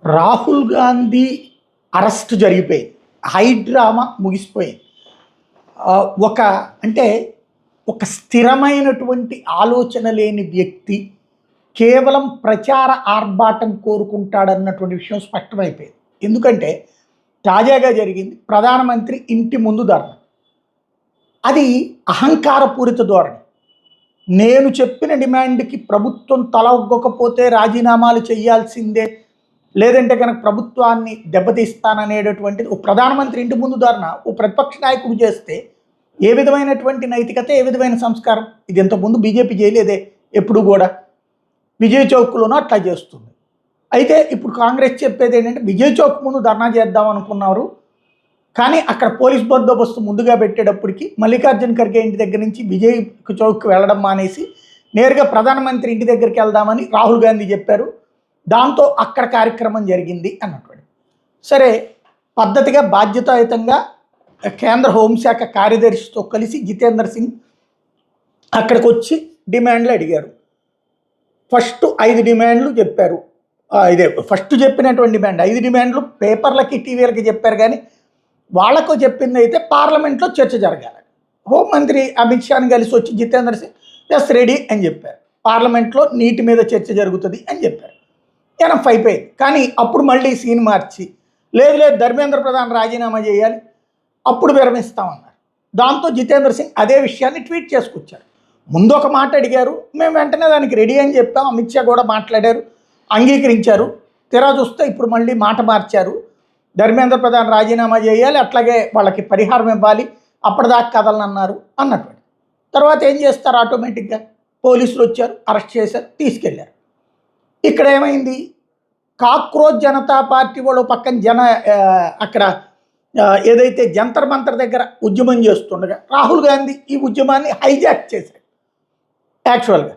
Rahul Gandhi arrest జరిగిపోయింది. High drama ముగిసిపోయింది. ఒక అంటే ఒక స్థిరమైనటువంటి ఆలోచన లేని వ్యక్తి కేవలం ప్రచార ఆర్భాటం కోరుకుంటాడన్నటువంటి విషయం స్పష్టమైపోయింది. ఎందుకంటే తాజాగా జరిగింది ప్రధానమంత్రి ఇంటి ముందు ధర్నా. అది అహంకారపూరిత ధోరణి. నేను చెప్పిన డిమాండ్కి ప్రభుత్వం తల ఒగ్గకపోతే రాజీనామాలు చేయాల్సిందే, లేదంటే కనుక ప్రభుత్వాన్ని దెబ్బతీస్తాననేటటువంటిది ఓ ప్రధానమంత్రి ఇంటి ముందు ధర్నా ఓ ప్రతిపక్ష నాయకుడు చేస్తే ఏ విధమైనటువంటి నైతికత, ఏ విధమైన సంస్కారం? ఇది ఇంతకుముందు బీజేపీ చేయలేదే. ఎప్పుడు కూడా విజయ్ చౌక్లోనూ అట్లా చేస్తుంది. అయితే ఇప్పుడు కాంగ్రెస్ చెప్పేది ఏంటంటే విజయ్ చౌక్ ముందు ధర్నా చేద్దాం అనుకున్నారు, కానీ అక్కడ పోలీస్ బందోబస్తు ముందుగా పెట్టేటప్పటికి మల్లికార్జున ఖర్గే ఇంటి దగ్గర నుంచి విజయ్ చౌక్కి వెళ్ళడం మానేసి నేరుగా ప్రధానమంత్రి ఇంటి దగ్గరికి వెళ్దామని రాహుల్ గాంధీ చెప్పారు. దాంతో అక్కడ కార్యక్రమం జరిగింది అన్నటువంటి. సరే, పద్ధతిగా బాధ్యతాయుతంగా కేంద్ర హోంశాఖ కార్యదర్శితో కలిసి జితేంద్ర సింగ్ అక్కడికి వచ్చి డిమాండ్లు అడిగారు. ఫస్ట్ 5 డిమాండ్లు చెప్పారు. ఇదే ఫస్ట్ చెప్పినటువంటి డిమాండ్ 5 డిమాండ్లు పేపర్లకి, టీవీలకి చెప్పారు, కానీ వాళ్ళకు చెప్పింది అయితే పార్లమెంట్లో చర్చ జరగాలి. హోంమంత్రి అమిత్ షాని కలిసి వచ్చి జితేంద్ర సింగ్ ఎస్ రెడీ అని చెప్పారు. పార్లమెంట్లో నీటి మీద చర్చ జరుగుతుంది అని చెప్పారు. ఎనఫ్ అయిపోయింది. కానీ అప్పుడు మళ్ళీ సీన్ మార్చి లేదు లేదు ధర్మేంద్ర ప్రధాన్ రాజీనామా చేయాలి, అప్పుడు విరమిస్తామన్నారు. దాంతో జితేంద్ర సింగ్ అదే విషయాన్ని ట్వీట్ చేసుకొచ్చారు. ముందు ఒక మాట అడిగారు, మేము వెంటనే దానికి రెడీ అని చెప్పాం. అమిత్ షా కూడా మాట్లాడారు, అంగీకరించారు. తీరా చూస్తే ఇప్పుడు మళ్ళీ మాట మార్చారు. ధర్మేంద్ర ప్రధాన్ రాజీనామా చేయాలి, అట్లాగే వాళ్ళకి పరిహారం ఇవ్వాలి, అప్పటిదాకా కదలనన్నారు అన్నటువంటి. తర్వాత ఏం చేస్తారు? ఆటోమేటిక్గా పోలీసులు వచ్చారు, అరెస్ట్ చేశారు, తీసుకెళ్లారు. ఇక్కడ ఏమైంది? కాక్రోచ్ జనతా పార్టీ వాళ్ళు పక్కన అక్కడ ఏదైతే జంతర్ మంతర్ దగ్గర ఉద్యమం చేస్తుండగా రాహుల్ గాంధీ ఈ ఉద్యమాన్ని హైజాక్ చేశాడు. యాక్చువల్గా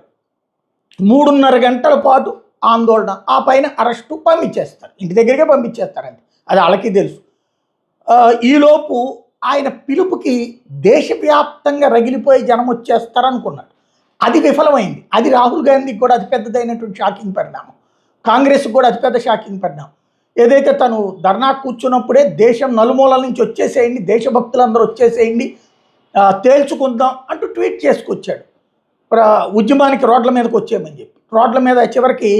3.5 గంటల పాటు ఆందోళన, ఆ పైన అరెస్టు, పంపించేస్తారు, ఇంటి దగ్గరికే పంపించేస్తారండి. అది వాళ్ళకి తెలుసు. ఈలోపు ఆయన పిలుపుకి దేశవ్యాప్తంగా రగిలిపోయి జనం వచ్చేస్తారనుకున్నాడు. అది విఫలమైంది. అది రాహుల్ గాంధీకి కూడా అతిపెద్దదైనటువంటి షాకింగ్ పరిణామం. కాంగ్రెస్కి కూడా అతిపెద్ద షాకింగ్ పరిణామం. ఏదైతే తను ధర్నా కూర్చున్నప్పుడే దేశం నలుమూలల నుంచి వచ్చేసేయండి, దేశభక్తులందరూ వచ్చేసేయండి, తేల్చుకుందాం అంటూ ట్వీట్ చేసుకొచ్చాడు. ఉద్యమానికి రోడ్ల మీదకి వచ్చేయమని చెప్పి. రోడ్ల మీద చివరికి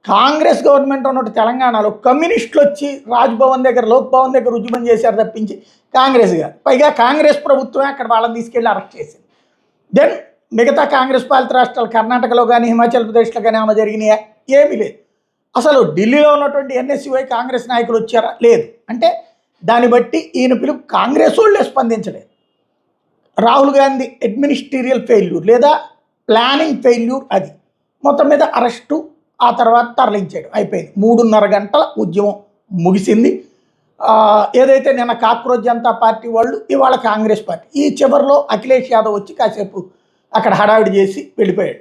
కాంగ్రెస్ గవర్నమెంట్ ఉన్నట్టు తెలంగాణలో కమ్యూనిస్టులు వచ్చి రాజ్భవన్ దగ్గర, లోక్భవన్ దగ్గర ఉద్యమం చేశారు తప్పించి కాంగ్రెస్ గారు. పైగా కాంగ్రెస్ ప్రభుత్వమే అక్కడ వాళ్ళని తీసుకెళ్ళి అరెస్ట్ చేసింది. దెన్ మిగతా కాంగ్రెస్ పాలిత రాష్ట్రాలు కర్ణాటకలో కానీ హిమాచల్ ప్రదేశ్లో కానీ ఏమైనా జరిగినాయా? ఏమీ లేదు. అసలు ఢిల్లీలో ఉన్నటువంటి ఎన్ఎస్యుఐ కాంగ్రెస్ నాయకులు వచ్చారా? లేదు. అంటే దాన్ని బట్టి ఈయన పిలుపు కాంగ్రెస్ వాళ్ళే స్పందించలేదు. రాహుల్ గాంధీ అడ్మినిస్ట్రేరియల్ ఫెయిల్యూర్ లేదా ప్లానింగ్ ఫెయిల్యూర్ అది. మొత్తం మీద అరెస్టు, ఆ తర్వాత తరలించాడు, అయిపోయింది. 3.5 గంటల ఉద్యమం ముగిసింది. ఏదైతే నిన్న కాక్రోచ్ జనతా పార్టీ వాళ్ళు, ఇవాళ కాంగ్రెస్ పార్టీ. ఈ చివరిలో అఖిలేష్ యాదవ్ వచ్చి కాసేపు అక్కడ హడావిడి చేసి వెళ్ళిపోయాడు.